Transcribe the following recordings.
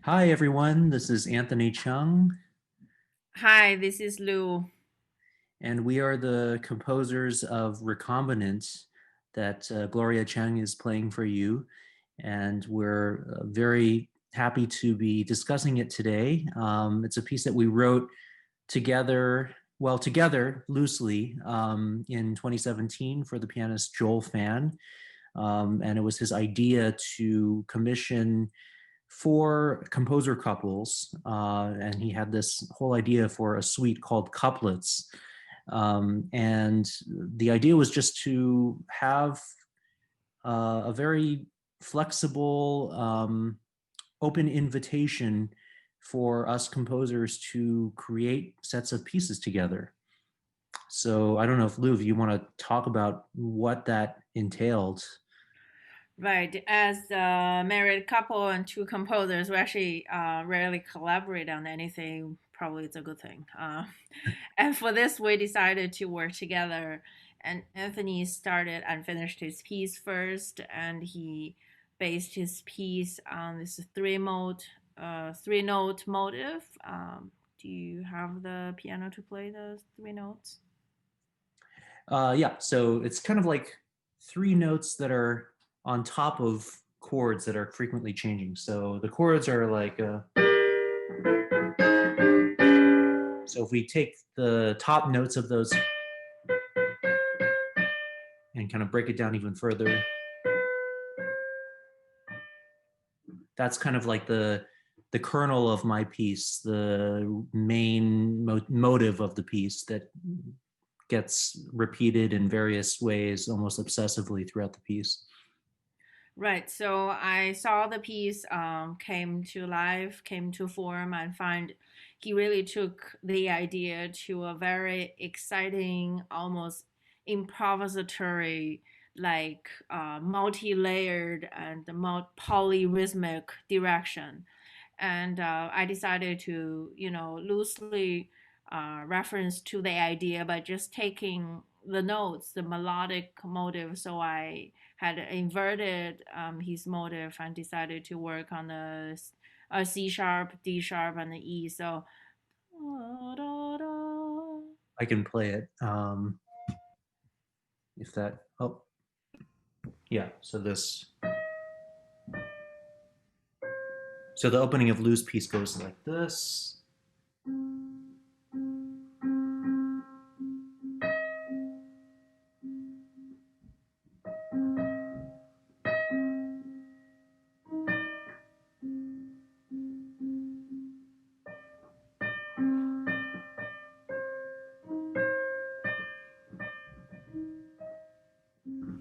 Hi, everyone. This is Anthony Cheung, Hi, this is Lou. and we are the composers of Recombinant that Gloria Cheng is playing for you. And we're very happy to be discussing it today. It's a piece that we wrote together, well, together loosely in 2017 for the pianist Joel Fan. And it was his idea to commission four composer couples, and he had this whole idea for a suite called couplets. And the idea was just to have a very flexible, open invitation for us composers to create sets of pieces together. So I don't know if Lou, if you want to talk about what that entailed. Right, as a married couple and two composers, we actually rarely collaborate on anything. Probably it's a good thing. And for this, we decided to work together. And Anthony started and finished his piece first, and he based his piece on this three note motive. Do you have the piano to play the three notes? Yeah, so it's kind of like three notes that are on top of chords that are frequently changing. So the chords are like, so if we take the top notes of those and kind of break it down even further, that's kind of like the kernel of my piece, the main motive of the piece that gets repeated in various ways almost obsessively throughout the piece. Right. So I saw the piece came to life, came to form, and find he really took the idea to a very exciting, almost improvisatory, like multi-layered and polyrhythmic direction. And I decided to, loosely reference to the idea by just taking the notes, the melodic motive. So I had inverted his motive and decided to work on a C sharp, D sharp, and the E. So, I can play it if that, oh, yeah. So the opening of Lou's piece goes like this,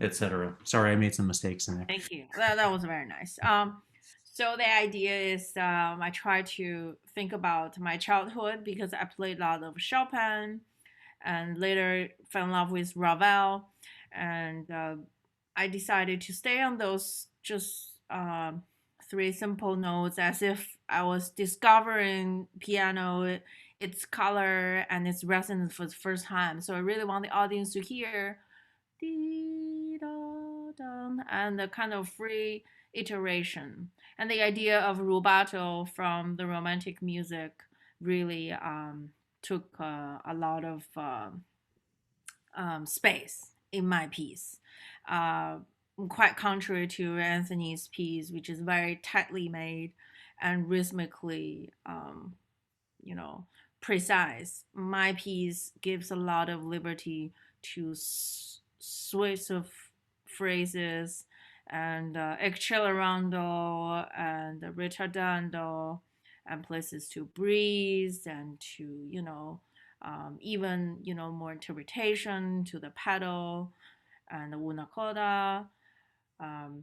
etc. Sorry, I made some mistakes in there. thank you. That was very nice. So the idea is I try to think about my childhood because I played a lot of Chopin and later fell in love with Ravel, and I decided to stay on those just three simple notes as if I was discovering piano, its color and its resonance for the first time. So I really want the audience to hear dee da dum and the kind of free iteration. And the idea of rubato from the romantic music really took a lot of space in my piece. Uh, Quite contrary to Anthony's piece, which is very tightly made and rhythmically, you know, precise. My piece gives a lot of liberty to switch of phrases and accelerando and ritardando and places to breathe and to even more interpretation to the pedal and the una coda.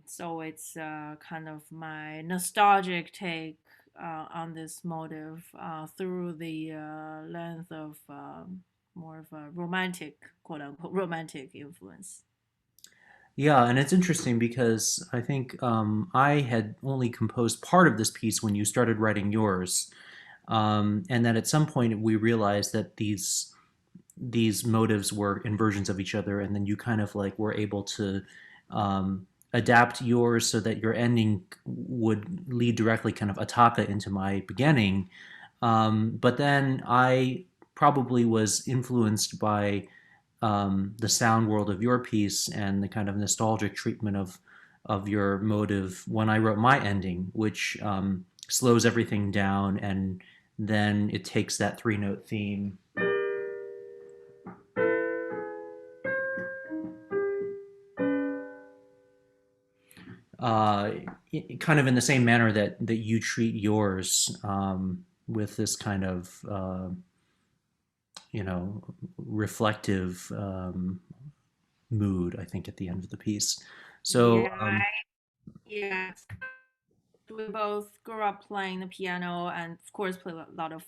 So it's kind of my nostalgic take on this motive through the length of more of a romantic, quote unquote, romantic influence. Yeah, and it's interesting because I think I had only composed part of this piece when you started writing yours, and that at some point we realized that these motives were inversions of each other, and then you kind of like were able to adapt yours so that your ending would lead directly kind of attacca into my beginning. But then I probably was influenced by the sound world of your piece and the kind of nostalgic treatment of your motive when I wrote my ending, which slows everything down, and then it takes that three note theme uh, kind of in the same manner that you treat yours, with this kind of you know reflective mood. I think at the end of the piece. So Yeah, yeah. We both grew up playing the piano and, of course, play a lot of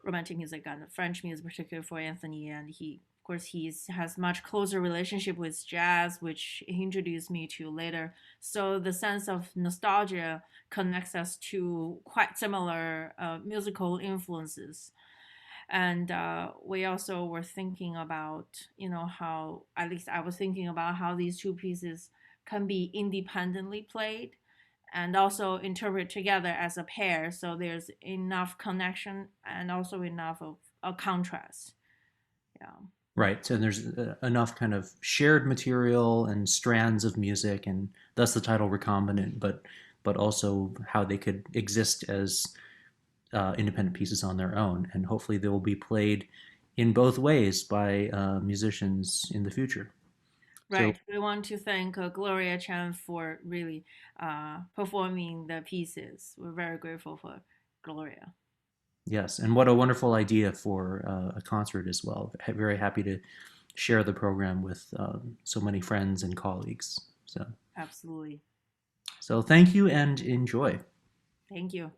romantic music and French music, particularly for Anthony. And he, of course, has much closer relationship with jazz, which he introduced me to later. So the sense of nostalgia connects us to quite similar musical influences. And we also were thinking about, how, at least I was thinking about how these two pieces can be independently played and also interpret together as a pair, so there's enough connection and also enough of a contrast. Yeah. right, and there's enough kind of shared material and strands of music, and thus the title recombinant, but also how they could exist as independent pieces on their own, and hopefully they will be played in both ways by musicians in the future. So Right, we want to thank Gloria Chan for really performing the pieces. We're very grateful for Gloria. yes, and what a wonderful idea for a concert as well. Very happy to share the program with so many friends and colleagues. So, Absolutely. so thank you and enjoy. Thank you.